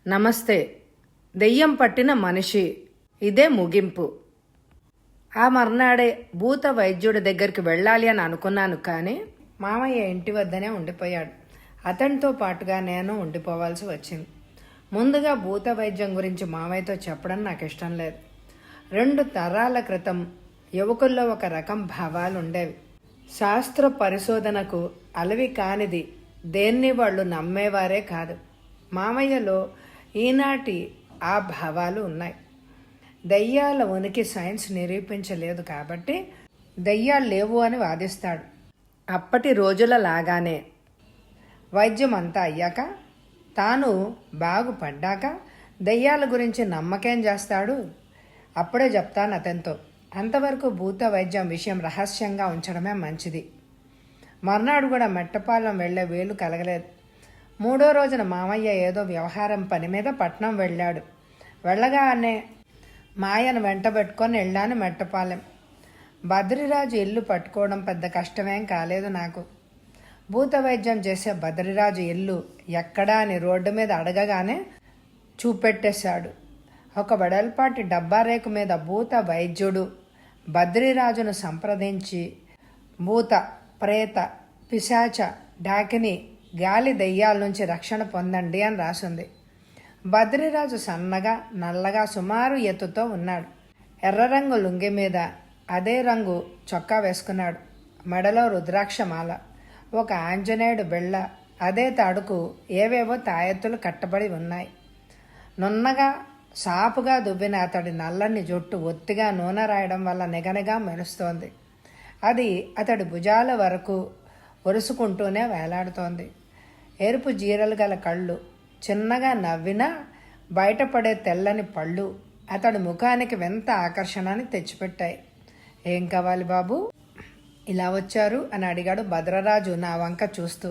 నమస్తే. దెయ్యం పట్టిన మనిషి ఇదే ముగింపు. ఆ మర్నాడే భూత వైద్యుడి దగ్గరికి వెళ్ళాలి అని అనుకున్నాను, కానీ మామయ్య ఇంటి వద్దనే ఉండిపోయాడు. అతనితో పాటుగా నేను ఉండిపోవాల్సి వచ్చింది. ముందుగా భూత వైద్యం గురించి మామయ్యతో చెప్పడం నాకు ఇష్టం లేదు. 2 తరాల క్రితం యువకుల్లో ఒక రకం భావాలు ఉండేవి. శాస్త్ర పరిశోధనకు అలవి కానిది దేన్ని వాళ్ళు నమ్మేవారే కాదు. మామయ్యలో ఈనాటి ఆ భావాలు ఉన్నాయి. దయ్యాల ఉనికి సైన్స్ నిరూపించలేదు కాబట్టి దయ్యాలు లేవు అని వాదిస్తాడు. అప్పటి రోజుల లాగానే వైద్యం అంతా అయ్యాక, తాను బాగుపడ్డాక దయ్యాల గురించి నమ్మకేం చేస్తాడు? అప్పుడే చెప్తాను అతనితో. అంతవరకు భూత వైద్యం విషయం రహస్యంగా ఉంచడమే మంచిది. మర్నాడు కూడా మెట్టపాలెం వెళ్లే వేలు కలగలేదు. 3వ రోజున మామయ్య ఏదో వ్యవహారం పని మీద పట్నం వెళ్ళాడు. వెళ్ళగానే మాయను వెంటబెట్టుకొని వెళ్ళాను మెట్టపాలెం. బద్రిరాజు ఇల్లు పట్టుకోవడం పెద్ద కష్టమేం కాలేదు నాకు. భూత వైద్యం చేసే బద్రిరాజు ఇల్లు ఎక్కడా అని రోడ్డు మీద అడగగానే చూపెట్టేశాడు. ఒక వెడల్పాటి డబ్బా రేకు మీద భూత వైద్యుడు బద్రిరాజును సంప్రదించి భూత, ప్రేత, పిశాచ, డాకిని, గాలి దెయ్యాల నుంచి రక్షణ పొందండి అని రాసుంది. బద్రిరాజు సన్నగా నల్లగా సుమారు ఎత్తుతో ఉన్నాడు. ఎర్ర రంగు లుంగి మీద అదే రంగు చొక్కా వేసుకున్నాడు. మెడలో రుద్రాక్షమాల, ఒక ఆంజనేయుడు బిళ్ళ, అదే తాడుకు ఏవేవో తాయెత్తులు కట్టబడి ఉన్నాయి. నున్నగా సాపుగా దువ్విన అతడి నల్లని జుట్టు ఒత్తిగా నూనె రాయడం వల్ల నిగనిగా మెరుస్తోంది. అది అతడి భుజాల వరకు ఒరుసుకుంటూనే వేలాడుతోంది. ఎరుపు జీరలు గల కళ్ళు, చిన్నగా నవ్వినా బయటపడే తెల్లని పళ్ళు అతడి ముఖానికి వింత ఆకర్షణని తెచ్చిపెట్టాయి. ఏం కావాలి బాబు, ఇలా వచ్చారు అని అడిగాడు భద్రరాజు నా వంక చూస్తూ.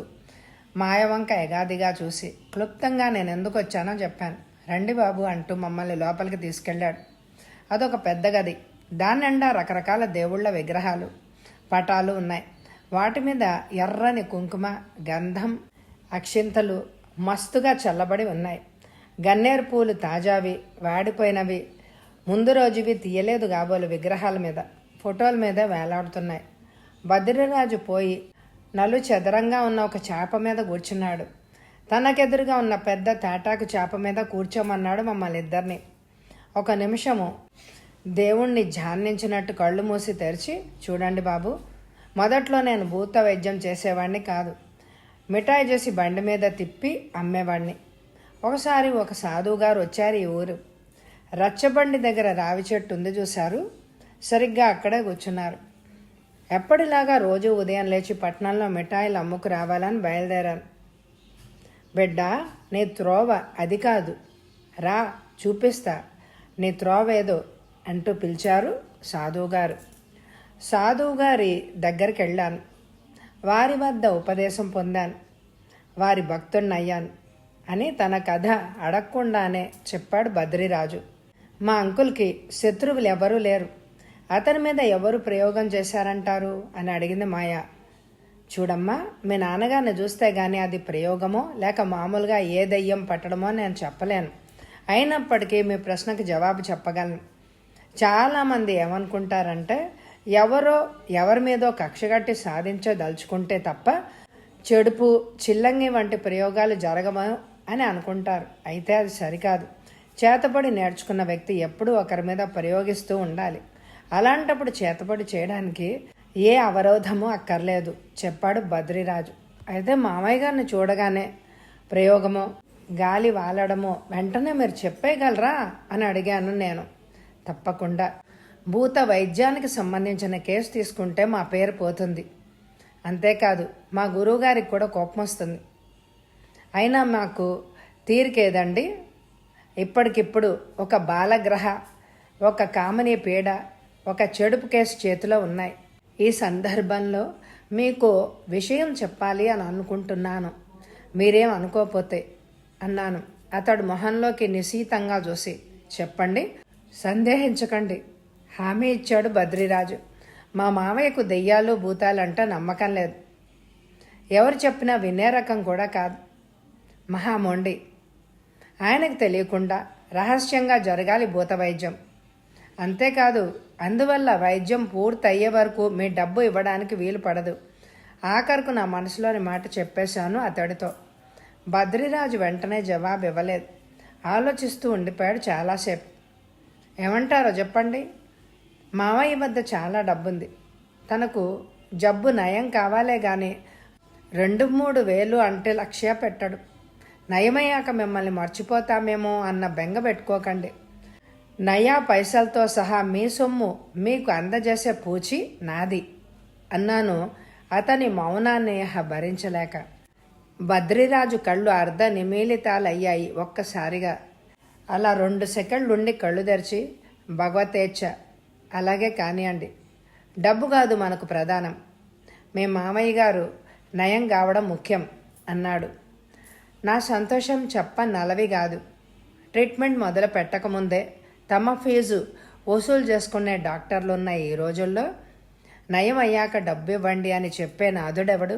మాయ వంక ఎగాదిగా చూసి క్లుప్తంగా నేను ఎందుకు వచ్చానో చెప్పాను. రండి బాబు అంటూ మమ్మల్ని లోపలికి తీసుకెళ్ళాడు. అదొక పెద్ద గది. దాని నిండా రకరకాల దేవుళ్ల విగ్రహాలు, పటాలు ఉన్నాయి. వాటి మీద ఎర్రని కుంకుమ, గంధం, అక్షింతలు మస్తుగా చల్లబడి ఉన్నాయి. గన్నేరు పూలు తాజావి, వాడిపోయినవి, ముందు రోజువి తీయలేదు కాబోలు విగ్రహాల మీద, ఫోటోల మీద వేలాడుతున్నాయి. బద్రిరాజు పోయి నలు చెదరంగా ఉన్న ఒక చేప మీద కూర్చున్నాడు. తనకెదురుగా ఉన్న పెద్ద తాటాకు చేప మీద కూర్చోమన్నాడు మమ్మల్ని ఇద్దరిని. 1 నిమిషము దేవుణ్ణి ధ్యానించినట్టు కళ్ళు మూసి తెరిచి, చూడండి బాబు, మొదట్లో నేను భూత వైద్యం చేసేవాడిని కాదు. మిఠాయి చేసి బండి మీద తిప్పి అమ్మేవాడిని. ఒకసారి ఒక సాధువు గారు వచ్చారు ఈ ఊరు. రచ్చబండి దగ్గర రావి చెట్టు ఉంది చూశారు, సరిగ్గా అక్కడే కూర్చున్నారు. ఎప్పటిలాగా రోజు ఉదయం లేచి పట్టణంలో మిఠాయిలు అమ్ముకు రావాలని బయలుదేరాను. బిడ్డ, నీ త్రోవ అది కాదు, రా చూపిస్తా నీ త్రోవ ఏదో అంటూ పిలిచారు సాధువుగారు. సాధువుగారి దగ్గరికి వెళ్ళాను. వారి వద్ద ఉపదేశం పొందాను. వారి భక్తుడినయ్యాను అని తన కథ అడగకుండానే చెప్పాడు బద్రిరాజు. మా అంకుల్కి శత్రువులు ఎవరూ లేరు. అతని మీద ఎవరు ప్రయోగం చేశారంటారు అని అడిగింది మాయ. చూడమ్మా, మీ నాన్నగారిని చూస్తే గానీ అది ప్రయోగమో లేక మామూలుగా ఏ దయ్యం పట్టడమో నేను చెప్పలేను. అయినప్పటికీ మీ ప్రశ్నకు జవాబు చెప్పగలను. చాలామంది ఏమనుకుంటారంటే, ఎవరో ఎవరి మీదో కక్షగట్టి సాధించదలుచుకుంటే తప్ప చెడుపు, చిల్లంగి వంటి ప్రయోగాలు జరగమో అని అనుకుంటారు. అయితే అది సరికాదు. చేతబడి నేర్చుకున్న వ్యక్తి ఎప్పుడూ ఒకరి మీద ప్రయోగిస్తూ ఉండాలి. అలాంటప్పుడు చేతబడి చేయడానికి ఏ అవరోధమూ అక్కర్లేదు చెప్పాడు బద్రిరాజు. అయితే మామయ్య గారిని చూడగానే ప్రయోగమో గాలి వాలడమో వెంటనే మీరు చెప్పేయగలరా అని అడిగాను నేను. తప్పకుండా. భూత వైద్యానికి సంబంధించిన కేసు తీసుకుంటే మా పేరు పోతుంది. అంతేకాదు, మా గురువుగారికి కూడా కోపం వస్తుంది. అయినా మాకు తీరికేదండి. ఇప్పటికిప్పుడు ఒక బాలగ్రహ, ఒక కామనీ పీడ, ఒక చెడుపు కేసు చేతిలో ఉన్నాయి. ఈ సందర్భంలో మీకు విషయం చెప్పాలి అని అనుకుంటున్నాను, మీరేం అనుకోపోతే అన్నాను. అతడు మొహంలోకి నిశీతంగా చూసి, చెప్పండి, సందేహించకండి హామీ ఇచ్చాడు బద్రిరాజు. మా మామయ్యకు దెయ్యాలు భూతాలంట నమ్మకం లేదు. ఎవరు చెప్పినా వినే రకం కూడా కాదు. మహామొండి. ఆయనకు తెలియకుండా రహస్యంగా జరగాలి భూత వైద్యం. అంతేకాదు, అందువల్ల వైద్యం పూర్తి అయ్యే వరకు మీ డబ్బు ఇవ్వడానికి వీలు పడదు. ఆఖరుకు నా మనసులోని మాట చెప్పేశాను అతడితో. బద్రిరాజు వెంటనే జవాబు ఇవ్వలేదు. ఆలోచిస్తూ ఉండిపోయాడు చాలాసేపు. ఏమంటారో చెప్పండి. మావయ్య వద్ద చాలా డబ్బుంది. తనకు జబ్బు నయం కావాలే గాని 2-3 వేలు అంటే లక్ష్య పెట్టడు. నయమయ్యాక మిమ్మల్ని మర్చిపోతామేమో అన్న బెంగ పెట్టుకోకండి. నయా పైసలతో సహా మీ సొమ్ము మీకు అందజేసే పూచి నాది అన్నాను అతని మౌనాన్ని భరించలేక. బద్రిరాజు కళ్ళు అర్ధ నిమీలితాలయ్యాయి ఒక్కసారిగా. అలా 2 సెకండ్లుండి కళ్ళు తెరిచి, భగవతేచ్ఛ, అలాగే కానివ్వండి. డబ్బు కాదు మనకు ప్రధానం. మీ మామయ్య గారు నయం కావడం ముఖ్యం అన్నాడు. నా సంతోషం చెప్పనలవి కాదు. ట్రీట్మెంట్ మొదలు పెట్టకముందే తమ ఫీజు వసూలు చేసుకునే డాక్టర్లున్న ఈ రోజుల్లో నయం అయ్యాక డబ్బు ఇవ్వండి అని చెప్పే నాదుడెవడు?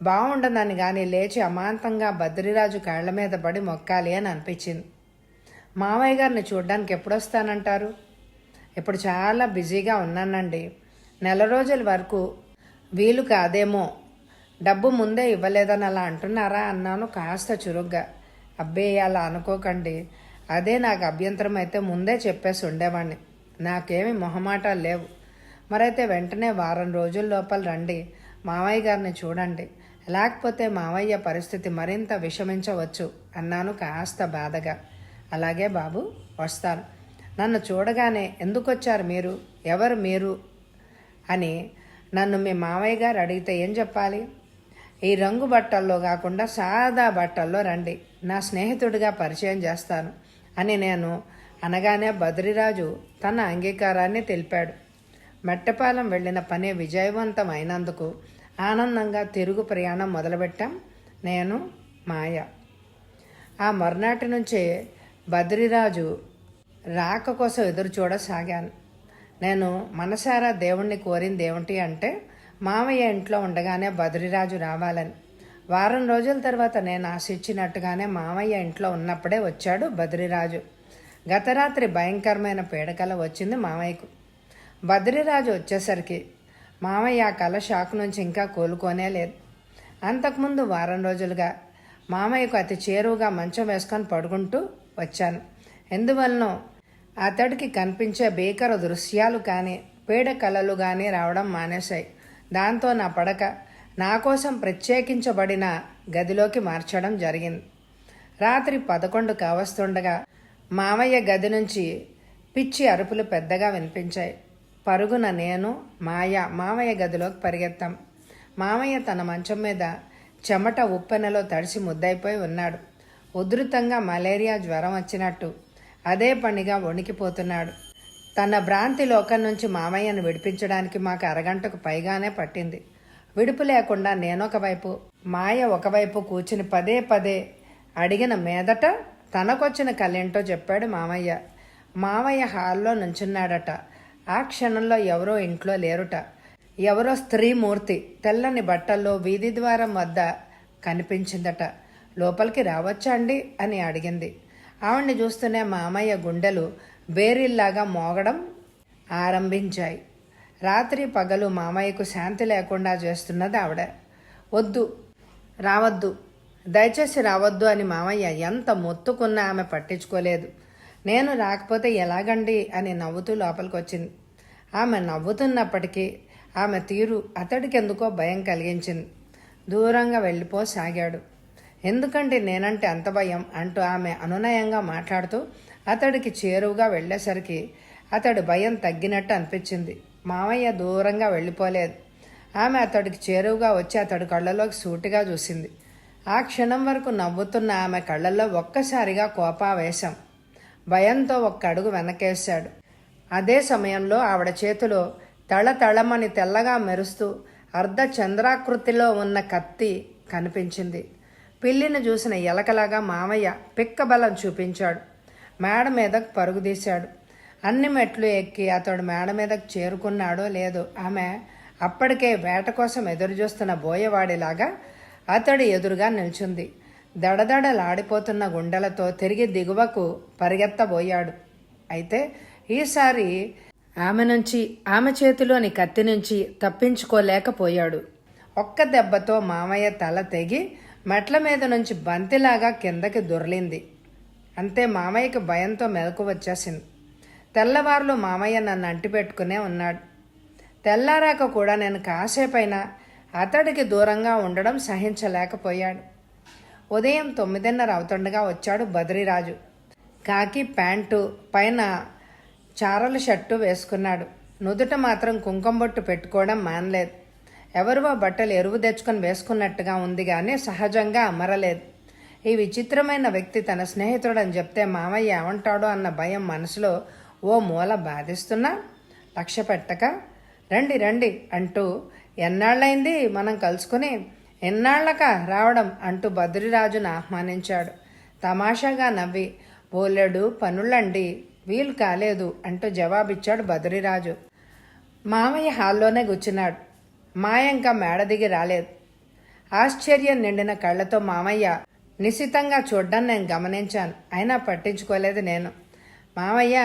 బాగుండదని కానీ లేచి అమాంతంగా బద్రిరాజు కాళ్ల మీద పడి మొక్కాలి అని అనిపించింది. మామయ్య గారిని చూడ్డానికి ఎప్పుడొస్తానంటారు? ఇప్పుడు చాలా బిజీగా ఉన్నానండి. 4 రోజుల వరకు వీలు కాదేమో. డబ్బు ముందే ఇవ్వలేదని అలా అంటున్నారా అన్నాను కాస్త చురుగ్గా. అబ్బే, అలా అనుకోకండి. అదే నాకు అభ్యంతరం అయితే ముందే చెప్పేసి ఉండేవాడిని. నాకేమి మొహమాటాలు లేవు. మరైతే వెంటనే 1 వారం రోజుల లోపల రండి, మామయ్య గారిని చూడండి. లేకపోతే మామయ్య పరిస్థితి మరింత విషమించవచ్చు అన్నాను కాస్త బాధగా. అలాగే బాబు, వస్తాను. నన్ను చూడగానే ఎందుకొచ్చారు మీరు, ఎవరు మీరు అని నన్ను మీ మామయ్య గారు అడిగితే ఏం చెప్పాలి? ఈ రంగు బట్టల్లో కాకుండా సాదా బట్టల్లో రండి, నా స్నేహితుడిగా పరిచయం చేస్తాను అని నేను అనగానే బద్రిరాజు తన అంగీకారాన్ని తెలిపాడు. మెట్టపాలెం వెళ్ళిన పని విజయవంతం అయినందుకు ఆనందంగా తిరుగు ప్రయాణం మొదలుపెట్టాం నేను, మాయ. ఆ మర్నాటి నుంచే బద్రిరాజు రాక కోసం ఎదురు చూడసాగాను. నేను మనసారా దేవుణ్ణి కోరింది ఏమిటి అంటే, మామయ్య ఇంట్లో ఉండగానే బద్రిరాజు రావాలని. 1 వారం రోజుల తర్వాత నేను ఆశించినట్టుగానే మామయ్య ఇంట్లో ఉన్నప్పుడే వచ్చాడు బద్రిరాజు. గత రాత్రి భయంకరమైన పీడకల వచ్చింది మామయ్యకు. బద్రిరాజు వచ్చేసరికి మామయ్య ఆ కల షాక్ నుంచి ఇంకా కోలుకోనే లేదు. అంతకుముందు 1 వారం రోజులుగా మామయ్యకు అతి చేరువుగా మంచం వేసుకొని పడుకుంటూ వచ్చాను. ఎందువలనో అతడికి కనిపించే భీకర దృశ్యాలు కానీ పీడ కళలు కానీ రావడం మానేశాయి. దాంతో నా పడక నా కోసం ప్రత్యేకించబడిన గదిలోకి మార్చడం జరిగింది. రాత్రి 11 కావస్తుండగా మామయ్య గది నుంచి పిచ్చి అరుపులు పెద్దగా వినిపించాయి. పరుగున నేను, మామయ్య గదిలోకి పరిగెత్తాం. మామయ్య తన మంచం మీద చెమట ఉప్పెనలో తడిసి ముద్దైపోయి ఉన్నాడు. ఉధృతంగా మలేరియా జ్వరం వచ్చినట్టు అదే పనిగా వణికిపోతున్నాడు. తన భ్రాంతి లోకం నుంచి మామయ్యను విడిపించడానికి మాకు 1 గంటకు పైగానే పట్టింది. విడుపు లేకుండా నేనొకవైపు, మాయ ఒకవైపు కూర్చుని పదే అడిగిన మీదట తనకొచ్చిన కలేంటో చెప్పాడు మామయ్య. మామయ్య హాల్లో నుంచున్నాడట. ఆ క్షణంలో ఎవరో ఇంట్లో లేరుట. ఎవరో స్త్రీమూర్తి తెల్లని బట్టల్లో వీధి ద్వారం వద్ద కనిపించిందట. లోపలికి రావచ్చా అండి అని అడిగింది. ఆవిడ్ని చూస్తూనే మామయ్య గుండెలు బేరీల్లాగా మోగడం ఆరంభించాయి. రాత్రి పగలు మామయ్యకు శాంతి లేకుండా చేస్తున్నది ఆవిడ. వద్దు, రావద్దు, దయచేసి రావద్దు అని మామయ్య ఎంత మొత్తుకున్నా ఆమె పట్టించుకోలేదు. నేను రాకపోతే ఎలాగండి అని నవ్వుతూ లోపలికి వచ్చింది. ఆమె నవ్వుతున్నప్పటికీ ఆమె తీరు అతడికెందుకో భయం కలిగించింది. దూరంగా వెళ్ళిపోసాగాడు. ఎందుకంటే నేనంటే అంత భయం అంటూ ఆమె అనునయంగా మాట్లాడుతూ అతడికి చేరువుగా వెళ్ళేసరికి అతడి భయం తగ్గినట్టు అనిపించింది. మామయ్య దూరంగా వెళ్ళిపోలేదు. ఆమె అతడికి చేరువుగా వచ్చి అతడి కళ్ళలోకి సూటిగా చూసింది. ఆ క్షణం వరకు నవ్వుతున్న ఆమె కళ్ళల్లో ఒక్కసారిగా కోపావేశం. భయంతో 1 అడుగు వెనకేశాడు. అదే సమయంలో ఆవిడ చేతిలో తళతళమని తెల్లగా మెరుస్తూ అర్ధ చంద్రాకృతిలో ఉన్న కత్తి కనిపించింది. పిల్లిని చూసిన ఎలకలాగా మామయ్య పిక్కబలం చూపించాడు. మేడ మీదకు పరుగుదీశాడు. అన్ని మెట్లు ఎక్కి అతడు మేడ మీదకు చేరుకున్నాడో లేదో ఆమె అప్పటికే వేట కోసం ఎదురుచూస్తున్న బోయవాడిలాగా అతడి ఎదురుగా నిల్చుంది. దడదడలాడిపోతున్న గుండెలతో తిరిగి దిగువకు పరిగెత్తబోయాడు. అయితే ఈసారి ఆమె చేతిలోని కత్తి నుంచి తప్పించుకోలేకపోయాడు. ఒక్క దెబ్బతో మామయ్య తల తెగి మెట్ల మీద నుంచి బంతిలాగా కిందకి దొర్లింది. అంతే, మామయ్యకి భయంతో మెలకు వచ్చేసింది. తెల్లవారులు మామయ్య నన్ను అంటిపెట్టుకునే ఉన్నాడు. తెల్లారాక కూడా నేను కాసేపైనా అతడికి దూరంగా ఉండడం సహించలేకపోయాడు. ఉదయం 9:30 అవుతుండగా వచ్చాడు బద్రిరాజు. కాకి ప్యాంటు, పైన చారల షర్టు వేసుకున్నాడు. నుదుట మాత్రం కుంకుమబొట్టు పెట్టుకోవడం మానలేదు. ఎవరివో బట్టలు ఎరువు తెచ్చుకొని వేసుకున్నట్టుగా ఉంది కానీ సహజంగా అమరలేదు. ఈ విచిత్రమైన వ్యక్తి తన స్నేహితుడని చెప్తే మామయ్య ఏమంటాడో అన్న భయం మనసులో ఓ మూల బాధిస్తున్నా లక్ష్య పెట్టక రండి రండి అంటూ ఎన్నాళ్ళైంది మనం కలుసుకుని, ఎన్నాళ్ళక రావడం అంటూ బద్రిరాజును ఆహ్వానించాడు. తమాషాగా నవ్వి బోలెడు పనులండి, వీలు కాలేదు అంటూ జవాబిచ్చాడు బద్రిరాజు. మామయ్య హాల్లోనే కూర్చున్నాడు. మాయ ఇంకా మేడ దిగి రాలేదు. ఆశ్చర్యం నిండిన కళ్ళతో మామయ్య నిశితంగా చూడ్డం నేను గమనించాను. అయినా పట్టించుకోలేదు నేను. మామయ్య,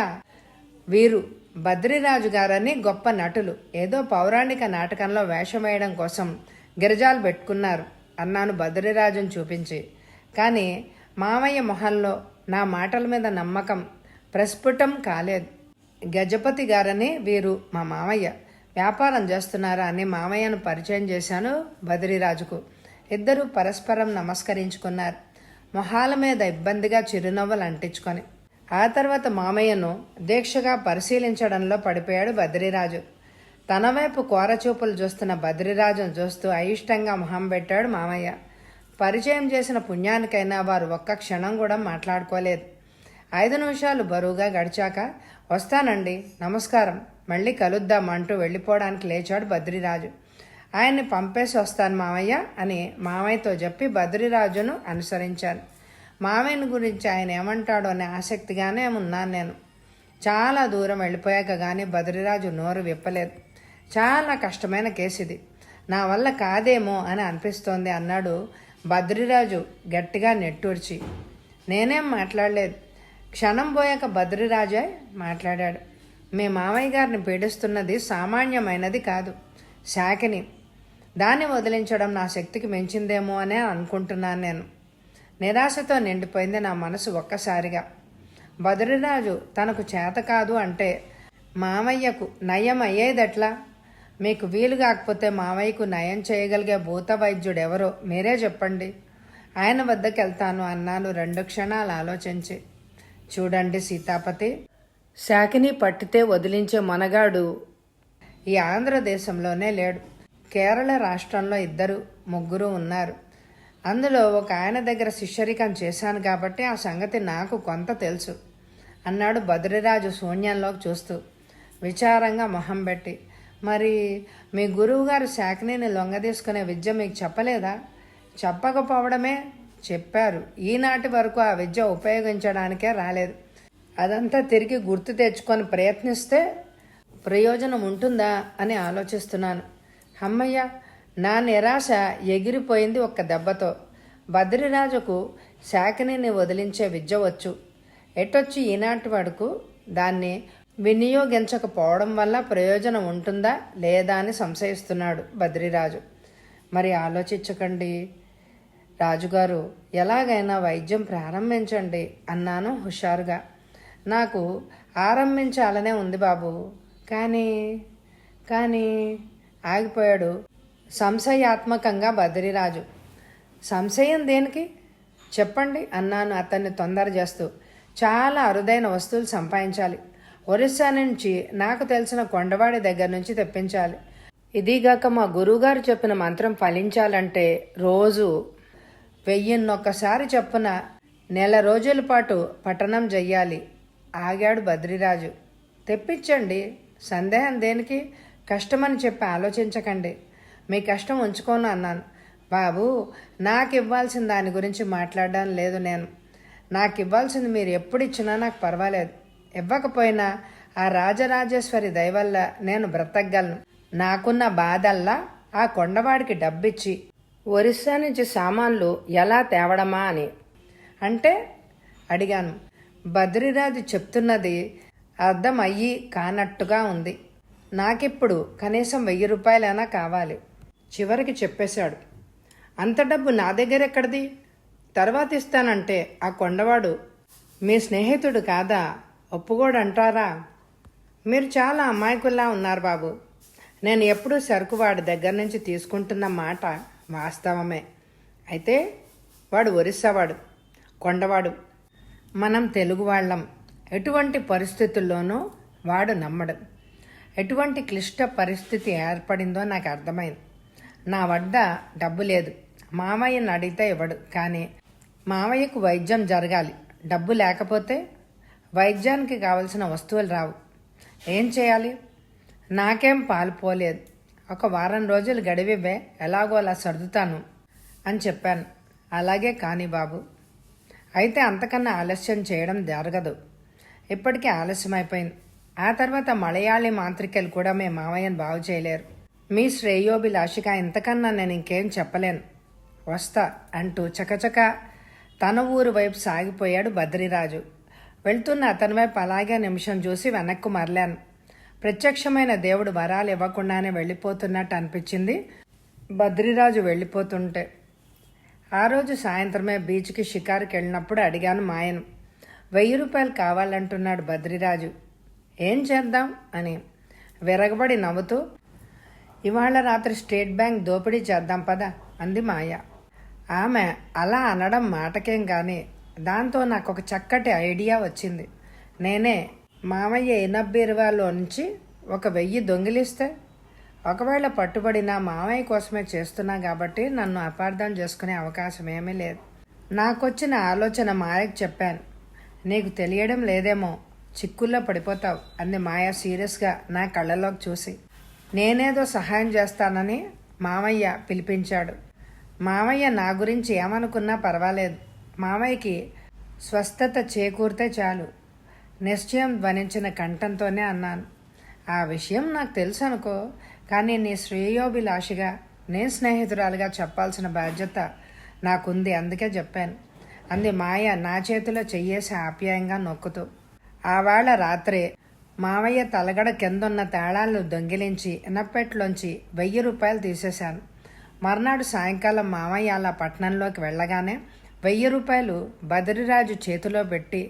వీరు బద్రిరాజు గారని గొప్ప నటులు, ఏదో పౌరాణిక నాటకంలో వేషం వేయడం కోసం గిరిజాలు పెట్టుకున్నారు అన్నాను బద్రిరాజును చూపించి. కానీ మామయ్య మొహంలో నా మాటల మీద నమ్మకం ప్రస్ఫుటం కాలేదు. గజపతి గారని వీరు మా మామయ్య, వ్యాపారం చేస్తున్నారా అని మామయ్యను పరిచయం చేశాను బద్రిరాజుకు. ఇద్దరూ పరస్పరం నమస్కరించుకున్నారు, మొహాల మీద ఇబ్బందిగా చిరునవ్వులు అంటించుకొని. ఆ తర్వాత మామయ్యను దీక్షగా పరిశీలించడంలో పడిపోయాడు బద్రిరాజు. తన వైపు కోరచూపులు చూస్తున్న బద్రిరాజును చూస్తూ అయిష్టంగా మొహం పెట్టాడు మామయ్య. పరిచయం చేసిన పుణ్యానికైనా వారు ఒక్క క్షణం కూడా మాట్లాడుకోలేదు. 5 నిమిషాలు బరువుగా గడిచాక వస్తానండి, నమస్కారం, మళ్ళీ కలుద్దాం అంటూ వెళ్ళిపోవడానికి లేచాడు బద్రిరాజు. ఆయన్ని పంపేసి వస్తాను మామయ్య అని మామయ్యతో చెప్పి బద్రిరాజును అనుసరించాను. మామయ్యని గురించి ఆయన ఏమంటాడో అనే ఆసక్తిగానే ఉన్నాను నేను. చాలా దూరం వెళ్ళిపోయాక కానీ బద్రిరాజు నోరు విప్పలేదు. చాలా కష్టమైన కేసు ఇది, నా వల్ల కాదేమో అని అనిపిస్తోంది అన్నాడు బద్రిరాజు గట్టిగా నెట్టూర్చి. నేనేం మాట్లాడలేదు. క్షణం పోయాక బద్రిరాజే మాట్లాడాడు. మీ మామయ్య గారిని పీడిస్తున్నది సామాన్యమైనది కాదు, శాకిని. దాన్ని వదిలించడం నా శక్తికి మించిందేమో అనే అనుకుంటున్నాను నేను. నిరాశతో నిండిపోయింది నా మనసు ఒక్కసారిగా. బద్రిరాజు తనకు చేత కాదు అంటే మామయ్యకు నయం అయ్యేదెట్లా? మీకు వీలు కాకపోతే మామయ్యకు నయం చేయగలిగే భూత వైద్యుడెవరో మీరే చెప్పండి, ఆయన వద్దకు వెళ్తాను అన్నాను 2 క్షణాలు ఆలోచించి. చూడండి సీతాపతి, శాకిని పట్టితే వదిలించే మనగాడు ఈ ఆంధ్రదేశంలోనే లేడు. కేరళ రాష్ట్రంలో 2, 3 ఉన్నారు. అందులో ఒక ఆయన దగ్గర శిష్యరికం చేశాను కాబట్టి ఆ సంగతి నాకు కొంత తెలుసు అన్నాడు బద్రిరాజు శూన్యంలోకి చూస్తూ విచారంగా మొహం పెట్టి. మరి మీ గురువుగారు శాకినిని లొంగదీసుకునే విద్య మీకు చెప్పలేదా? చెప్పకపోవడమే చెప్పారు. ఈనాటి వరకు ఆ విద్య ఉపయోగించడానికే రాలేదు. అదంతా తిరిగి గుర్తు తెచ్చుకొని ప్రయత్నిస్తే ప్రయోజనం ఉంటుందా అని ఆలోచిస్తున్నాను. అమ్మయ్య, నా నిరాశ ఎగిరిపోయింది ఒక్క దెబ్బతో. బద్రిరాజుకు శాకినిని వదిలించే విద్య వచ్చు. ఎటొచ్చి ఈనాటి వరకు దాన్ని వినియోగించకపోవడం వల్ల ప్రయోజనం ఉంటుందా లేదా అని సంశయిస్తున్నాడు బద్రిరాజు. మరి ఆలోచించకండి రాజుగారు, ఎలాగైనా వైద్యం ప్రారంభించండి అన్నాను హుషారుగా. నాకు ఆరంభించాలనే ఉంది బాబు, కానీ ఆగిపోయాడు సంశయాత్మకంగా బద్రిరాజు. సంశయం దేనికి చెప్పండి అన్నాను అతన్ని తొందర చేస్తూ. చాలా అరుదైన వస్తువులు సంపాదించాలి. ఒరిస్సా నుంచి నాకు తెలిసిన కొండవాడి దగ్గర నుంచి తెప్పించాలి. ఇదిగాక మా గురువుగారు చెప్పిన మంత్రం ఫలించాలంటే రోజు 1001 చొప్పున 1 రోజుల పాటు పఠనం చెయ్యాలి. ఆగాడు బద్రిరాజు. తెప్పించండి, సందేహం దేనికి? కష్టమని చెప్పి ఆలోచించకండి, మీ కష్టం ఉంచుకోను అన్నాను. బాబు, నాకు ఇవ్వాల్సిన దాని గురించి మాట్లాడడం లేదు నేను. నాకు ఇవ్వాల్సింది మీరు ఎప్పుడు ఇచ్చినా నాకు పర్వాలేదు. ఇవ్వకపోయినా ఆ రాజరాజేశ్వరి దయవల్ల నేను బ్రతకగలను. నాకున్న బాధల్లా ఆ కొండవాడికి డబ్బిచ్చి ఒరిస్సా నుంచి సామాన్లు ఎలా తేవడమా అని అంటే అడిగాను. బద్రిరాజు చెప్తున్నది అర్థం అయ్యి కానట్టుగా ఉంది. నాకిప్పుడు కనీసం 1000 రూపాయలైనా కావాలి. చివరికి చెప్పేశాడు. అంత డబ్బు నా దగ్గర ఎక్కడిది? తర్వాత ఇస్తానంటే ఆ కొండవాడు మీ స్నేహితుడు కాదా? ఒప్పుకోడంటారా? మీరు చాలా అమాయకుల్లా ఉన్నారు బాబు. నేను ఎప్పుడూ సరుకు వాడి దగ్గర నుంచి తీసుకుంటున్న మాట వాస్తవమే. అయితే వాడు ఒరిస్సావాడు, కొండవాడు. మనం తెలుగు వాళ్ళం. ఎటువంటి పరిస్థితుల్లోనూ వాడు నమ్మడు. ఎటువంటి క్లిష్ట పరిస్థితి ఏర్పడిందో నాకు అర్థమైంది. నా వద్ద డబ్బు లేదు. మామయ్యని అడిగితే ఇవ్వడు. కానీ మామయ్యకు వైద్యం జరగాలి. డబ్బు లేకపోతే వైద్యానికి కావలసిన వస్తువులు రావు. ఏం చేయాలి? నాకేం పాలుపోలేదు. ఒక వారం రోజులు గడివివే, ఎలాగో అలా సర్దుతాను అని చెప్పాను. అలాగే కానీ బాబు. అయితే అంతకన్నా ఆలస్యం చేయడం జరగదు. ఇప్పటికే ఆలస్యమైపోయింది. ఆ తర్వాత మలయాళీ మాంత్రికలు కూడా మీ మామయ్యను బాగు చేయలేరు. మీ శ్రేయోభిలాషిగా ఇంతకన్నా నేను ఇంకేం చెప్పలేను. వస్తా అంటూ చకచక తన ఊరు వైపు సాగిపోయాడు బద్రిరాజు. వెళ్తున్న అతని వైపు అలాగే నిమిషం చూసి వెనక్కు మరలాను. ప్రత్యక్షమైన దేవుడు వరాలు ఇవ్వకుండానే వెళ్ళిపోతున్నట్టు అనిపించింది బద్రిరాజు వెళ్ళిపోతుంటే. ఆ రోజు సాయంత్రమే బీచ్కి షికారుకి వెళ్ళినప్పుడు అడిగాను మాయను. 1000 రూపాయలు కావాలంటున్నాడు బద్రిరాజు. ఏం చేద్దాం అని విరగబడి నవ్వుతూ, ఇవాళ రాత్రి స్టేట్ బ్యాంక్ దోపిడీ చేద్దాం పదా అంది మాయ. ఆమె అలా అనడం మాటకేం కానీ దాంతో నాకు ఒక చక్కటి ఐడియా వచ్చింది. నేనే మామయ్య ఇనబ్బీరువాలో నుంచి 1000 దొంగిలిస్తే, ఒకవేళ పట్టుబడినా మామయ్య కోసమే చేస్తున్నా కాబట్టి నన్ను అపార్థం చేసుకునే అవకాశం ఏమీ లేదు. నాకొచ్చిన ఆలోచన మాయకు చెప్పాను. నీకు తెలియడం లేదేమో, చిక్కుల్లో పడిపోతావు అంది మాయ సీరియస్గా నా కళ్ళలోకి చూసి. నేనేదో సహాయం చేస్తానని మామయ్య పిలిపించాడు. మామయ్య నా గురించి ఏమనుకున్నా పర్వాలేదు. మామయ్యకి స్వస్థత చేకూరితే చాలు. నిశ్చయం ధ్వనించిన కంఠంతోనే అన్నాను. ఆ విషయం నాకు తెలుసు అనుకో, కానీ నీ శ్రేయోభిలాషిగా నేను స్నేహితురాలుగా చెప్పాల్సిన బాధ్యత నాకుంది, అందుకే చెప్పాను అంది మాయ నా చేతిలో చెయ్యేసి ఆప్యాయంగా నొక్కుతూ. ఆవేళ రాత్రే మామయ్య తలగడ కిందున్న తాళాలను దొంగిలించి ఇనప్పెట్లోంచి 1000 రూపాయలు తీసేశాను. మర్నాడు సాయంకాలం మామయ్య అలా పట్నంలోకి వెళ్ళగానే 1000 రూపాయలు బద్రిరాజు చేతిలో పెట్టి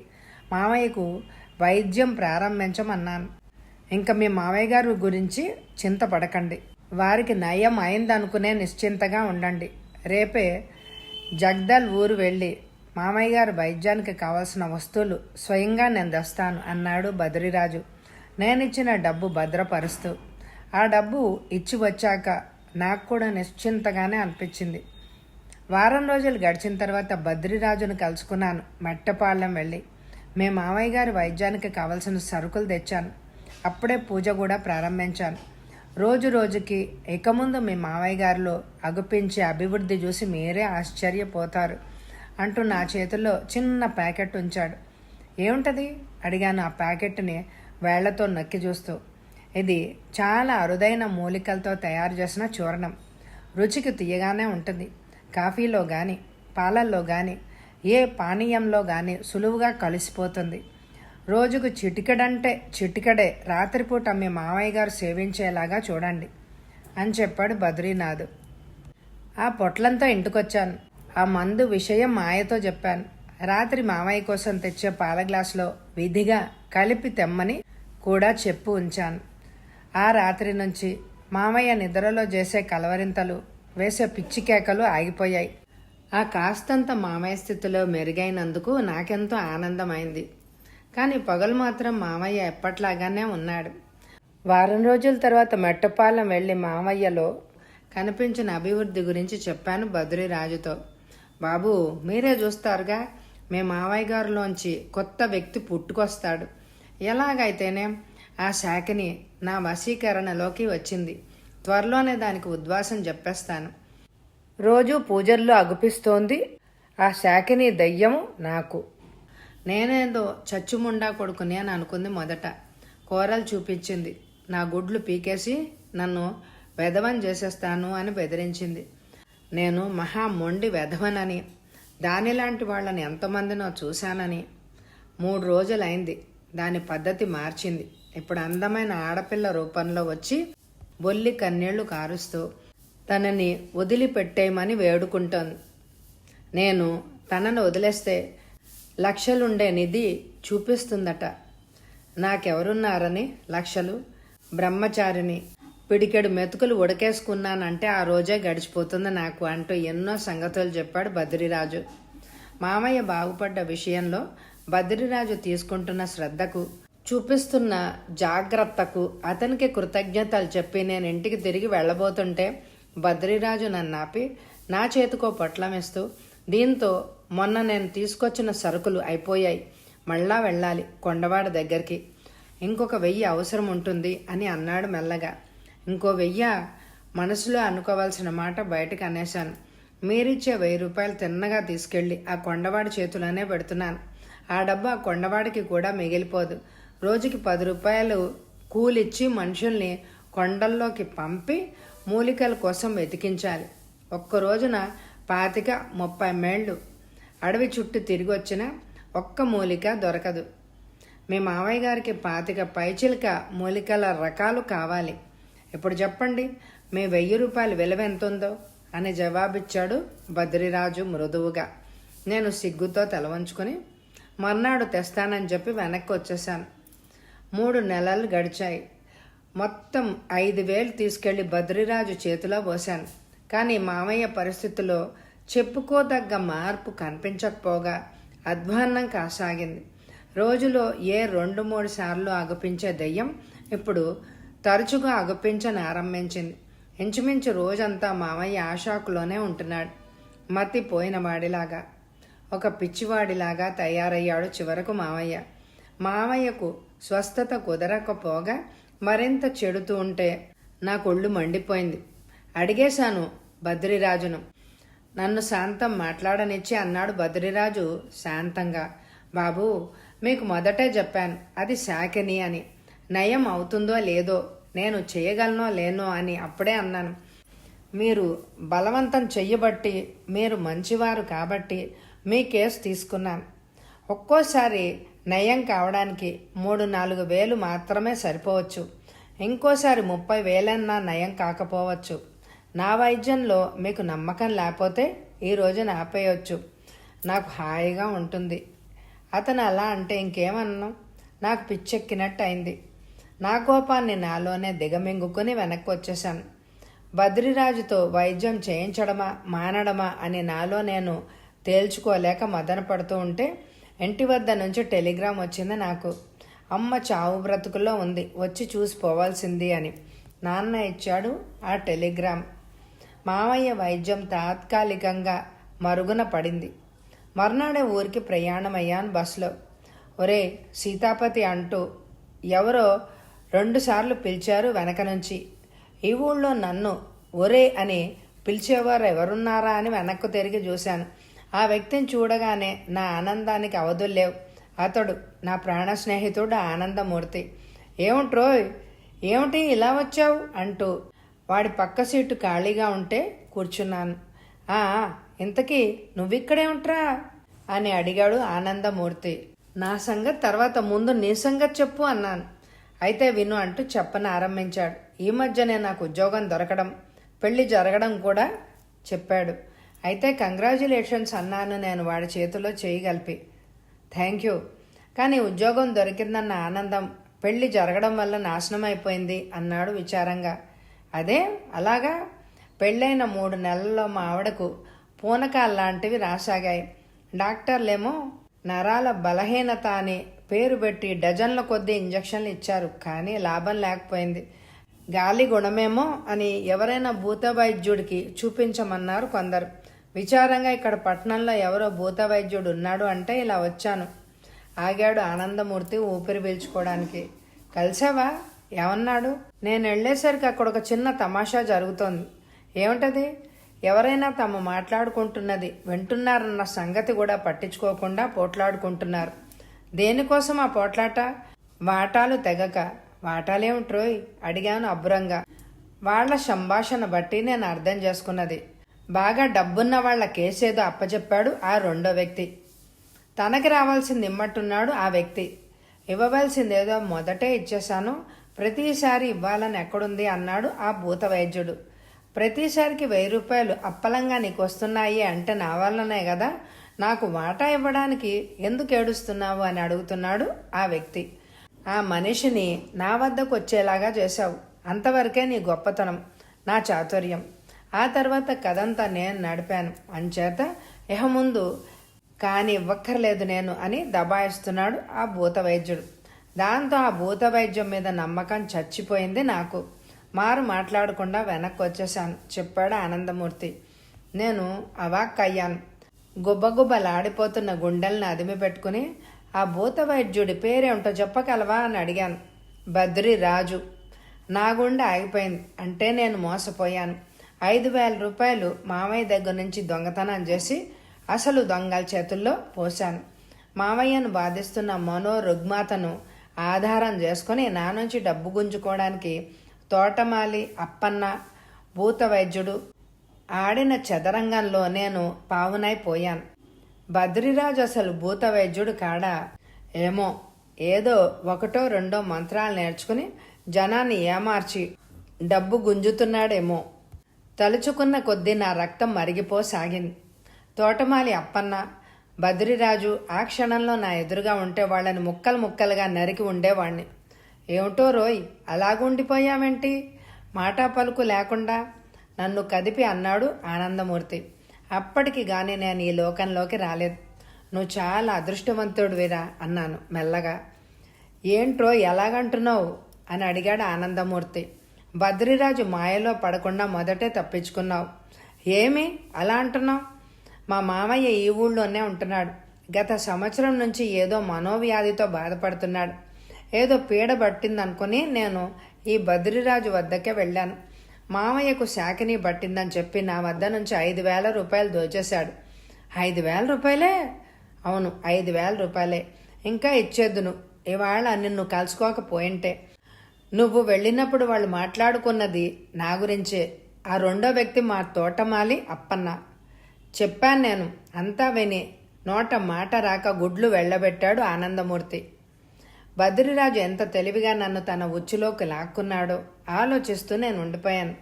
మామయ్యకు వైద్యం ప్రారంభించమన్నాను. ఇంకా మీ మామయ్య గారు గురించి చింతపడకండి. వారికి నయం అయిందనుకునే నిశ్చింతగా ఉండండి. రేపే జగ్దల్ ఊరు వెళ్ళి మామయ్య గారు వైద్యానికి కావాల్సిన వస్తువులు స్వయంగా నేను తెస్తాను అన్నాడు బద్రిరాజు నేనిచ్చిన డబ్బు భద్రపరుస్తూ. ఆ డబ్బు ఇచ్చి వచ్చాక నాకు కూడా నిశ్చింతగానే అనిపించింది. వారం రోజులు గడిచిన తర్వాత బద్రిరాజును కలుసుకున్నాను. మెట్టపాలెం వెళ్ళి మీ మామయ్య గారి వైద్యానికి కావలసిన సరుకులు తెచ్చాను. అప్పుడే పూజ కూడా ప్రారంభించాను. రోజు రోజుకి ఇక ముందు మీ మామయ్య గారిలో అగుపించే అభివృద్ధి చూసి మీరే ఆశ్చర్యపోతారు అంటూ నా చేతుల్లో చిన్న ప్యాకెట్ ఉంచాడు. ఏముంటుంది అడిగాను ఆ ప్యాకెట్ని వేళ్లతో నక్కి చూస్తూ. ఇది చాలా అరుదైన మూలికలతో తయారు చేసిన చూర్ణం. రుచికి తీయగానే ఉంటుంది. కాఫీలో కానీ పాలల్లో కానీ ఏ పానీయంలో కానీ సులువుగా కలిసిపోతుంది. రోజుకు చిటికెడంటే చిటికెడే రాత్రిపూట మీ మామయ్య గారు సేవించేలాగా చూడండి అని చెప్పాడు బద్రీనాథ్. ఆ పొట్లంతో ఇంటికొచ్చాను. ఆ మందు విషయం మాయతో చెప్పాను. రాత్రి మామయ్య కోసం తెచ్చే పాల గ్లాసులో విధిగా కలిపి తెమ్మని కూడా చెప్పు ఉంచాను. ఆ రాత్రి నుంచి మామయ్య నిద్రలో చేసే కలవరింతలు, వేసే పిచ్చి కేకలు ఆగిపోయాయి. ఆ కాస్తంత మామయ్య స్థితిలో మెరుగైనందుకు నాకెంతో ఆనందమైంది. కానీ పగలు మాత్రం మామయ్య ఎప్పట్లాగానే ఉన్నాడు. వారం రోజుల తర్వాత మెట్టపాలెం వెళ్ళి మామయ్యలో కనిపించిన అభివృద్ధి గురించి చెప్పాను బద్రీరాజుతో. బాబు మీరే చూస్తారుగా, మీ మామయ్య గారిలోంచి కొత్త వ్యక్తి పుట్టుకొస్తాడు. ఎలాగైతేనే ఆ శాఖని నా వశీకరణలోకి వచ్చింది. త్వరలోనే దానికి ఉద్వాసం చెప్పేస్తాను. రోజు పూజల్లో అగుపిస్తోంది ఆ శాఖని దయ్యము నాకు. నేనేదో చచ్చుముండా కొడుకుని అని అనుకుంది మొదట. కూరలు చూపించింది. నా గుడ్లు పీకేసి నన్ను వెధవం చేసేస్తాను అని బెదిరించింది. నేను మహా మొండి వెధవనని, దానిలాంటి వాళ్ళని ఎంతమందినో చూశానని. 3 రోజులైంది. దాని పద్ధతి మార్చింది. ఇప్పుడు అందమైన ఆడపిల్ల రూపంలో వచ్చి బొల్లి కన్నీళ్లు కారుస్తూ తనని వదిలిపెట్టేయమని వేడుకుంటోంది. నేను తనను వదిలేస్తే లక్షలుండే నిధి చూపిస్తుందట. నాకెవరున్నారని లక్షలు? బ్రహ్మచారిని. పిడికెడు మెతుకులు ఉడకేసుకున్నానంటే ఆ రోజే గడిచిపోతుంది నాకు అంటూ ఎన్నో సంగతులు చెప్పాడు బద్రిరాజు. మామయ్య బాగుపడ్డ విషయంలో బద్రిరాజు తీసుకుంటున్న శ్రద్ధకు, చూపిస్తున్న జాగ్రత్తకు అతనికి కృతజ్ఞతలు చెప్పి నేను ఇంటికి తిరిగి వెళ్ళబోతుంటే బద్రిరాజు నన్ను ఆపి నా చేతికో పొట్లమిస్తూ, దీంతో మొన్న నేను తీసుకొచ్చిన సరుకులు అయిపోయాయి, మళ్ళా వెళ్ళాలి కొండవాడి దగ్గరికి, ఇంకొక 1000 అవసరం ఉంటుంది అని అన్నాడు మెల్లగా. ఇంకో 1000 మనసులో అనుకోవాల్సిన మాట బయటకు అనేశాను. మీరిచ్చే 1000 రూపాయలు తిన్నగా తీసుకెళ్ళి ఆ కొండవాడి చేతులోనే పెడుతున్నాను. ఆ డబ్బు ఆ కొండవాడికి కూడా మిగిలిపోదు. రోజుకి 10 రూపాయలు కూలిచ్చి మనుషుల్ని కొండల్లోకి పంపి మూలికల కోసం వెతికించాలి. ఒక్క రోజున 25-30 మైళ్ళు అడవి చుట్టూ తిరిగి వచ్చినా ఒక్క మూలిక దొరకదు. మీ మావయ్య గారికి 25 పైచిలక మూలికల రకాలు కావాలి. ఇప్పుడు చెప్పండి, మీ 1000 రూపాయల విలువ ఎంతుందో అని జవాబిచ్చాడు బద్రిరాజు మృదువుగా. నేను సిగ్గుతో తలవంచుకొని మర్నాడు తెస్తానని చెప్పి వెనక్కి వచ్చేశాను. 3 నెలలు గడిచాయి. మొత్తం 5000 తీసుకెళ్లి బద్రిరాజు చేతిలో పోశాను. కానీ మామయ్య పరిస్థితిలో చెప్పుకోదగ్గ మార్పు కనిపించకపోగా అధ్వాన్నం కాసాగింది. రోజులో ఏ 2-3 సార్లు అగుపించే దెయ్యం ఇప్పుడు తరచుగా అగుపించనారంభించింది. ఇంచుమించు రోజంతా మామయ్య ఆషాకులోనే ఉంటున్నాడు. మతి పోయిన వాడిలాగా, ఒక పిచ్చివాడిలాగా తయారయ్యాడు చివరకు మామయ్య. మామయ్యకు స్వస్థత కుదరకపోగా మరింత చెడుతూ ఉంటే నాకు ఒళ్ళు మండిపోయింది. అడిగేశాను బద్రిరాజును. నన్ను శాంతం మాట్లాడనిచ్చి అన్నాడు బద్రిరాజు శాంతంగా. బాబూ, మీకు మొదటే చెప్పాను అది శాకిని అని. నయం అవుతుందో లేదో, నేను చేయగలనో లేనో అని అప్పుడే అన్నాను. మీరు బలవంతం చెయ్యబట్టి, మీరు మంచివారు కాబట్టి మీ కేసు తీసుకున్నాను. ఒక్కోసారి నయం కావడానికి 3-4 వేలు మాత్రమే సరిపోవచ్చు. ఇంకోసారి 30 వేలన్నా నయం కాకపోవచ్చు. నా వైద్యంలో మీకు నమ్మకం లేకపోతే ఈ రోజున ఆపేయచ్చు. నాకు హాయిగా ఉంటుంది. అతను అలా అంటే ఇంకేమన్నా నాకు పిచ్చెక్కినట్టు అయింది. నా కోపాన్ని నాలోనే దిగమింగుకొని వెనక్కి వచ్చేశాను. బద్రిరాజుతో వైద్యం చేయించడమా మానడమా అని నాలో నేను తేల్చుకోలేక మదన పడుతూ ఉంటే ఇంటి వద్ద నుంచి టెలిగ్రామ్ వచ్చింది నాకు. అమ్మ చావు బ్రతుకుల్లో ఉంది, వచ్చి చూసిపోవాల్సింది అని. నాన్న ఇచ్చాడు ఆ టెలిగ్రామ్. మామయ్య వైద్యం తాత్కాలికంగా మరుగున పడింది. మర్నాడే ఊరికి ప్రయాణమయ్యాను బస్సులో. ఒరే సీతాపతి అంటూ ఎవరో 2 సార్లు పిలిచారు వెనక నుంచి. ఈ ఊళ్ళో నన్ను ఒరే అని పిలిచేవారు ఎవరున్నారా అని వెనక్కు తిరిగి చూశాను. ఆ వ్యక్తిని చూడగానే నా ఆనందానికి అవధుల్లేవు. అతడు నా ప్రాణ స్నేహితుడు ఆనందమూర్తి. ఏమిట్రోయ్, ఏమిటి ఇలా వచ్చావు అంటూ వాడి పక్క సీటు ఖాళీగా ఉంటే కూర్చున్నాను. ఇంతకీ నువ్విక్కడేమిట్రా అని అడిగాడు ఆనందమూర్తి. నా సంగతి తర్వాత, ముందు నీ సంగతి చెప్పు అన్నాను. అయితే విను అంటూ చెప్పనారంభించాడు. ఈ మధ్యనే నాకు ఉద్యోగం దొరకడం, పెళ్లి జరగడం కూడా చెప్పాడు. అయితే కంగ్రాచ్యులేషన్స్ అన్నాను నేను వాడి చేతిలో చేయగలిపి. Thank you. కానీ ఉద్యోగం దొరికిందన్న ఆనందం పెళ్లి జరగడం వల్ల నాశనం అయిపోయింది అన్నాడు విచారంగా. అదే అలాగా? పెళ్ళైన 3 నెలల్లో మా ఆవిడకు పూనకాల్లాంటివి రాసాగాయి. డాక్టర్లేమో నరాల బలహీనత అని పేరు పెట్టి డజన్ల కొద్దీ ఇంజక్షన్లు ఇచ్చారు. కానీ లాభం లేకపోయింది. గాలి గుణమేమో అని ఎవరైనా భూత వైద్యుడికి చూపించమన్నారు కొందరు. విచారంగా ఇక్కడ పట్టణంలో ఎవరో భూత వైద్యుడు ఉన్నాడు అంటే ఇలా వచ్చాను. ఆగాడు ఆనందమూర్తి ఊపిరి పీల్చుకోవడానికి. కలిసావా? ఏమన్నాడు? నేను వెళ్ళేసరికి అక్కడ ఒక చిన్న తమాషా జరుగుతోంది. ఏమిటది? ఎవరైనా తాము మాట్లాడుకుంటున్నది వింటున్నారన్న సంగతి కూడా పట్టించుకోకుండా పోట్లాడుకుంటున్నారు. దేనికోసం ఆ పోట్లాట? వాటాలు తెగక. వాటాలేమిట్రోయ్ అడిగాను అబ్బురంగా. వాళ్ల సంభాషణ బట్టి నేను అర్థం చేసుకున్నది. బాగా డబ్బున్న వాళ్ళ కేసేదో అప్పచెప్పాడు ఆ రెండో వ్యక్తి. తనకి రావాల్సింది ఇమ్మట్టున్నాడు ఆ వ్యక్తి. ఇవ్వవలసిందేదో మొదటే ఇచ్చేశాను, ప్రతిసారి ఇవ్వాలని ఎక్కడుంది అన్నాడు ఆ భూత వైద్యుడు. ప్రతిసారికి 1000 రూపాయలు అప్పలంగా నీకు వస్తున్నాయి అంటే నా వల్లనే కదా, నాకు వాటా ఇవ్వడానికి ఎందుకు ఏడుస్తున్నావు అని అడుగుతున్నాడు ఆ వ్యక్తి. ఆ మనిషిని నా వద్దకు వచ్చేలాగా చేశావు, అంతవరకే నీ గొప్పతనం, నా చాతుర్యం. ఆ తర్వాత కథంతా నేను నడిపాను, అంచేత ఇహ ముందు కాని ఇవ్వక్కర్లేదు నేను అని దబాయిస్తున్నాడు ఆ భూత వైద్యుడు. దాంతో ఆ భూత వైద్యం మీద నమ్మకం చచ్చిపోయింది నాకు. మారు మాట్లాడకుండా వెనక్కి వచ్చేశాను, చెప్పాడు ఆనందమూర్తి. నేను అవాక్కయ్యాను. గుబ్బగుబ్బలాడిపోతున్న గుండెల్ని అదిమి పెట్టుకుని, ఆ భూత వైద్యుడి పేరేమిటో చెప్పగలవా అని అడిగాను. బద్రిరాజు. నా గుండె ఆగిపోయింది. అంటే నేను మోసపోయాను. 5000 రూపాయలు మామయ్య దగ్గర నుంచి దొంగతనం చేసి అసలు దొంగల చేతుల్లో పోశాను. మామయ్యను బాధిస్తున్న మనోరుగ్మతను ఆధారం చేసుకుని నా నుంచి డబ్బు గుంజుకోవడానికి తోటమాలి అప్పన్న, భూత వైద్యుడు ఆడిన చదరంగంలో నేను పావునైపోయాను. బద్రిరాజు అసలు భూత వైద్యుడు కాడా ఏమో, ఏదో ఒకటో రెండో మంత్రాలు నేర్చుకుని జనాన్ని ఏమార్చి డబ్బు గుంజుతున్నాడేమో. తలుచుకున్న కొద్దీ నా రక్తం మరిగిపోసాగింది. తోటమాలి అప్పన్న, బద్రిరాజు ఆ క్షణంలో నా ఎదురుగా ఉంటే వాళ్ళని ముక్కలు ముక్కలుగా నరికి ఉండేవాణ్ణి. ఏమిటో రోయ్, అలాగుండిపోయావేంటి? మాటా పలుకు లేకుండా నన్ను కదిపి అన్నాడు ఆనందమూర్తి. అప్పటికి గాని నేను ఈ లోకంలోకి రాలేదు. నువ్వు చాలా అదృష్టవంతుడివిరా అన్నాను మెల్లగా. ఏంట్రో ఎలాగంటున్నావు అని అడిగాడు ఆనందమూర్తి. బద్రిరాజు మాయలో పడకుండా మొదటే తప్పించుకున్నావు. ఏమి అలా అంటున్నావు? మా మామయ్య ఈ ఊళ్ళోనే ఉంటున్నాడు. గత సంవత్సరం నుంచి ఏదో మనోవ్యాధితో బాధపడుతున్నాడు. ఏదో పీడ పట్టిందనుకుని నేను ఈ బద్రిరాజు వద్దకే వెళ్ళాను. మామయ్యకు శాకిని పట్టిందని చెప్పి నా వద్ద నుంచి 5000 రూపాయలు దోచేశాడు. 5000 రూపాయలే? అవును, 5000 రూపాయలే. ఇంకా ఇచ్చేద్దును ఇవాళ నిన్ను కలుసుకోకపోయింటే. నువ్వు వెళ్ళినప్పుడు వాళ్ళు మాట్లాడుకున్నది నా గురించే. ఆ రెండో వ్యక్తి మా తోటమాలి అప్పన్న. చెప్పాను నేను. అంతా విని నోట మాట రాక గుడ్లు వెళ్ళబెట్టాడు ఆనందమూర్తి. బద్రిరాజు ఎంత తెలివిగా నన్ను తన ఉచ్చులోకి లాక్కున్నాడో ఆలోచిస్తూ నేను ఉండిపోయాను.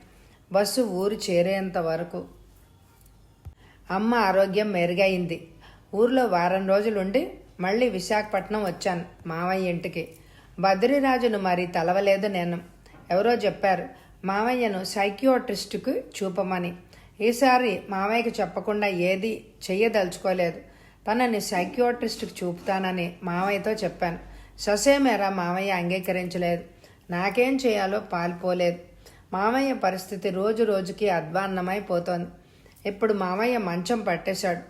బస్సు ఊరు చేరేంత వరకు. అమ్మ ఆరోగ్యం మెరుగైంది. ఊర్లో వారం రోజులుండి మళ్ళీ విశాఖపట్నం వచ్చాను మామయ్య ఇంటికి. బద్రిరాజును మరీ తలవలేదు నేను. ఎవరో చెప్పారు మామయ్యను సైకియాట్రిస్టుకు చూపమని. ఈసారి మామయ్యకి చెప్పకుండా ఏది చెయ్యదలుచుకోలేదు. తనని సైకియాట్రిస్టుకు చూపుతానని మామయ్యతో చెప్పాను. ససేమేరా మామయ్య అంగీకరించలేదు. నాకేం చేయాలో పాల్పోలేదు. మామయ్య పరిస్థితి రోజు రోజుకి అధ్వాన్నమైపోతోంది. ఇప్పుడు మామయ్య మంచం పట్టేశాడు.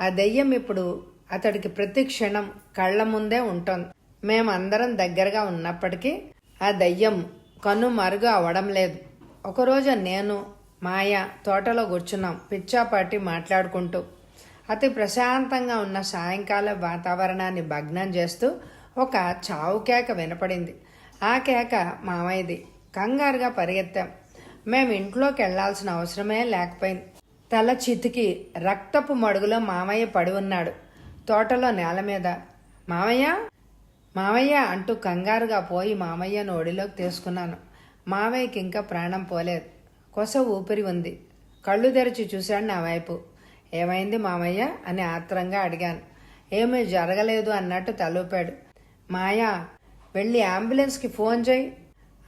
ఆ దెయ్యం ఇప్పుడు అతడికి ప్రతి క్షణం కళ్ళ ముందే ఉంటుంది. మేమందరం దగ్గరగా ఉన్నప్పటికీ ఆ దెయ్యం కనుమరుగు అవడం లేదు. ఒకరోజు నేను మాయ తోటలో కూర్చున్నాం, పిచ్చాపాటి మాట్లాడుకుంటూ. అతి ప్రశాంతంగా ఉన్న సాయంకాల వాతావరణాన్ని భగ్నం చేస్తూ ఒక చావు కేక వినపడింది. ఆ కేక మామయ్యది. కంగారుగా పరిగెత్తాం. మేము ఇంట్లోకి వెళ్లాల్సిన అవసరమే లేకపోయింది. తల చితికి రక్తపు మడుగులో మామయ్య పడి ఉన్నాడు తోటలో నేల మీద. మామయ్య మామయ్య అంటూ కంగారుగా పోయి మామయ్యను ఒడిలోకి తీసుకున్నాను. మామయ్యకి ఇంకా ప్రాణం పోలేదు. కొస ఊపిరి ఉంది. కళ్ళు తెరిచి చూశాడు నా వైపు. ఏమైంది మామయ్య అని ఆత్రంగా అడిగాను. ఏమీ జరగలేదు అన్నట్టు తలూపాడు. మాయా, వెళ్ళి అంబులెన్స్కి ఫోన్ చేయి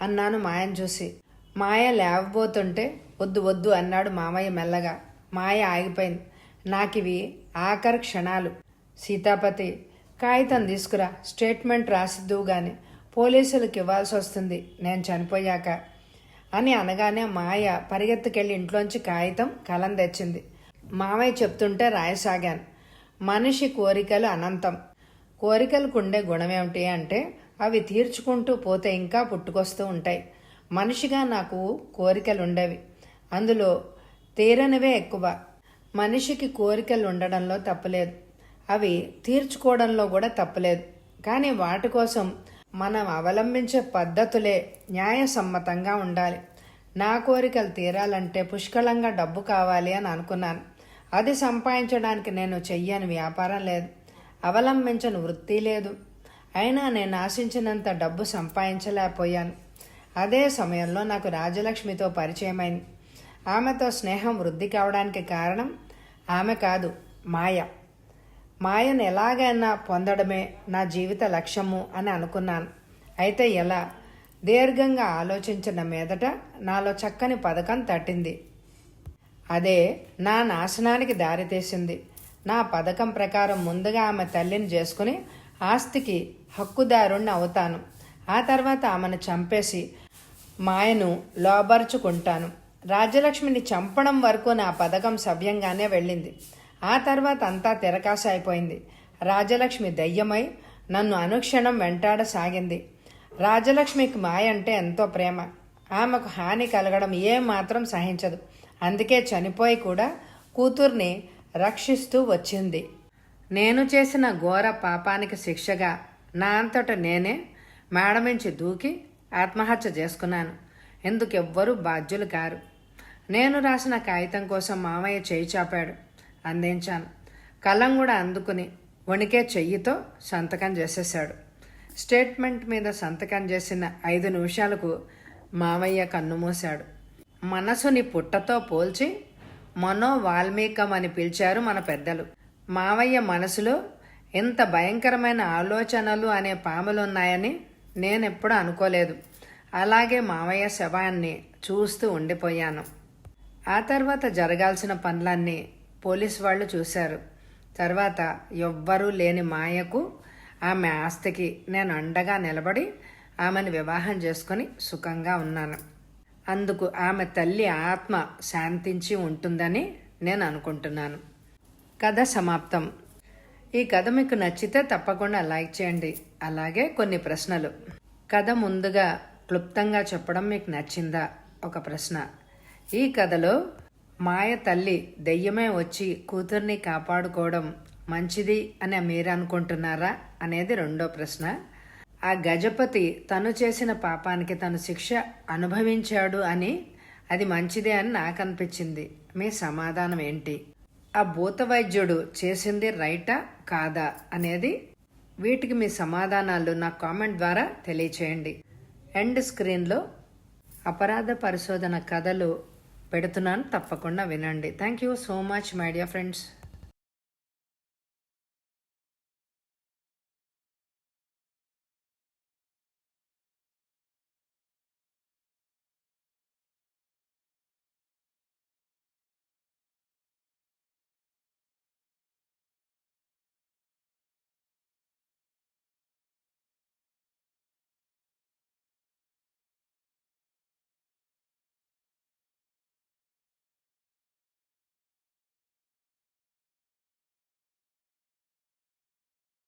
అన్నాను మాయను చూసి. మాయ లేవబోతుంటే వద్దు వద్దు అన్నాడు మామయ్య మెల్లగా. మాయ ఆగిపోయింది. నాకివి ఆఖరి క్షణాలు. సీతాపతి, కాగితం తీసుకురా, స్టేట్మెంట్ రాసిద్దువు గాని, పోలీసులకు ఇవ్వాల్సి వస్తుంది నేను చనిపోయాక అని అనగానే మాయ పరిగెత్తుకెళ్ళి ఇంట్లోంచి కాగితం కలం తెచ్చింది. మామయ్య చెప్తుంటే రాయసాగాను. మనిషి కోరికలు అనంతం. కోరికలకు ఉండే గుణమేమిటి అంటే అవి తీర్చుకుంటూ పోతే ఇంకా పుట్టుకొస్తూ ఉంటాయి. మనిషిగా నాకు కోరికలు ఉండేవి. అందులో తీరనివే ఎక్కువ. మనిషికి కోరికలు ఉండడంలో తప్పులేదు, అవి తీర్చుకోవడంలో కూడా తప్పులేదు. కానీ వాటి కోసం మనం అవలంబించే పద్ధతులే న్యాయసమ్మతంగా ఉండాలి. నా కోరికలు తీరాలంటే పుష్కలంగా డబ్బు కావాలి అని అనుకున్నాను. అది సంపాదించడానికి నేను చెయ్యని వ్యాపారం లేదు, అవలంబించని వృత్తి లేదు. అయినా నేను ఆశించినంత డబ్బు సంపాదించలేకపోయాను. అదే సమయంలో నాకు రాజలక్ష్మితో పరిచయమైంది. ఆమెతో స్నేహం వృద్ధి కావడానికి కారణం ఆమె కాదు, మాయ. మాయను ఎలాగైనా పొందడమే నా జీవిత లక్ష్యము అని అనుకున్నాను. అయితే ఎలా? దీర్ఘంగా ఆలోచించిన మీదట నాలో చక్కని పథకం తట్టింది. అదే నా నాశనానికి దారితీసింది. నా పథకం ప్రకారం ముందుగా ఆమె తల్లిని చేసుకుని ఆస్తికి హక్కుదారుణ్ణి అవుతాను. ఆ తర్వాత ఆమెను చంపేసి మాయను లోబరుచుకుంటాను. రాజ్యలక్ష్మిని చంపడం వరకు నా పథకం సవ్యంగానే వెళ్ళింది. ఆ తర్వాత అంతా తిరకాస అయిపోయింది. రాజలక్ష్మి దయ్యమై నన్ను అనుక్షణం వెంటాడసాగింది. రాజలక్ష్మికి మాయ అంటే ఎంతో ప్రేమ. ఆమెకు హాని కలగడం ఏమాత్రం సహించదు. అందుకే చనిపోయి కూడా కూతుర్ని రక్షిస్తూ వచ్చింది. నేను చేసిన ఘోర పాపానికి శిక్షగా నా అంతట నేనే మేడమించి దూకి ఆత్మహత్య చేసుకున్నాను. ఎందుకెవ్వరూ బాధ్యులు కారు. నేను రాసిన కాగితం కోసం మామయ్య చేయి చాపాడు. అందించాను. కళ్ళం కూడా అందుకుని వణికే చెయ్యితో సంతకం చేసేశాడు. స్టేట్మెంట్ మీద సంతకం చేసిన 5 నిమిషాలకు మామయ్య కన్నుమూశాడు. మనసుని పుట్టతో పోల్చి మనో వాల్మీకం అని పిలిచారు మన పెద్దలు. మామయ్య మనసులో ఎంత భయంకరమైన ఆలోచనలు అనే పాములున్నాయని నేనెప్పుడు అనుకోలేదు. అలాగే మామయ్య శవాన్ని చూస్తూ ఉండిపోయాను. ఆ తర్వాత జరగాల్సిన పనులన్నీ పోలీసు వాళ్ళు చూశారు. తర్వాత ఎవ్వరూ లేని మాయకు ఆమె ఆస్తికి నేను అండగా నిలబడి ఆమెను వివాహం చేసుకుని సుఖంగా ఉన్నాను. అందుకు ఆమె తల్లి ఆత్మ శాంతించి ఉంటుందని నేను అనుకుంటున్నాను. కథ సమాప్తం. ఈ కథ మీకు నచ్చితే తప్పకుండా లైక్ చేయండి. అలాగే కొన్ని ప్రశ్నలు. కథ ముందుగా క్లుప్తంగా చెప్పడం మీకు నచ్చిందా? ఒక ప్రశ్న. ఈ కథలో మాయ తల్లి దెయ్యమే వచ్చి కూతుర్ని కాపాడుకోవడం మంచిది అని మీరు అనుకుంటున్నారా అనేది రెండో ప్రశ్న. ఆ గజపతి తను చేసిన పాపానికి తను శిక్ష అనుభవించాడు అని అది మంచిదే అని నాకు అనిపించింది. మీ సమాధానం ఏంటి? ఆ భూత వైద్యుడు చేసింది రైటా కాదా అనేది వీటికి మీ సమాధానాలు నా కామెంట్ ద్వారా తెలియచేయండి. ఎండ్ స్క్రీన్లో అపరాధ పరిశోధన కథలు పెడుతున్నాను, తప్పకుండా వినండి. Thank you so much my dear friends.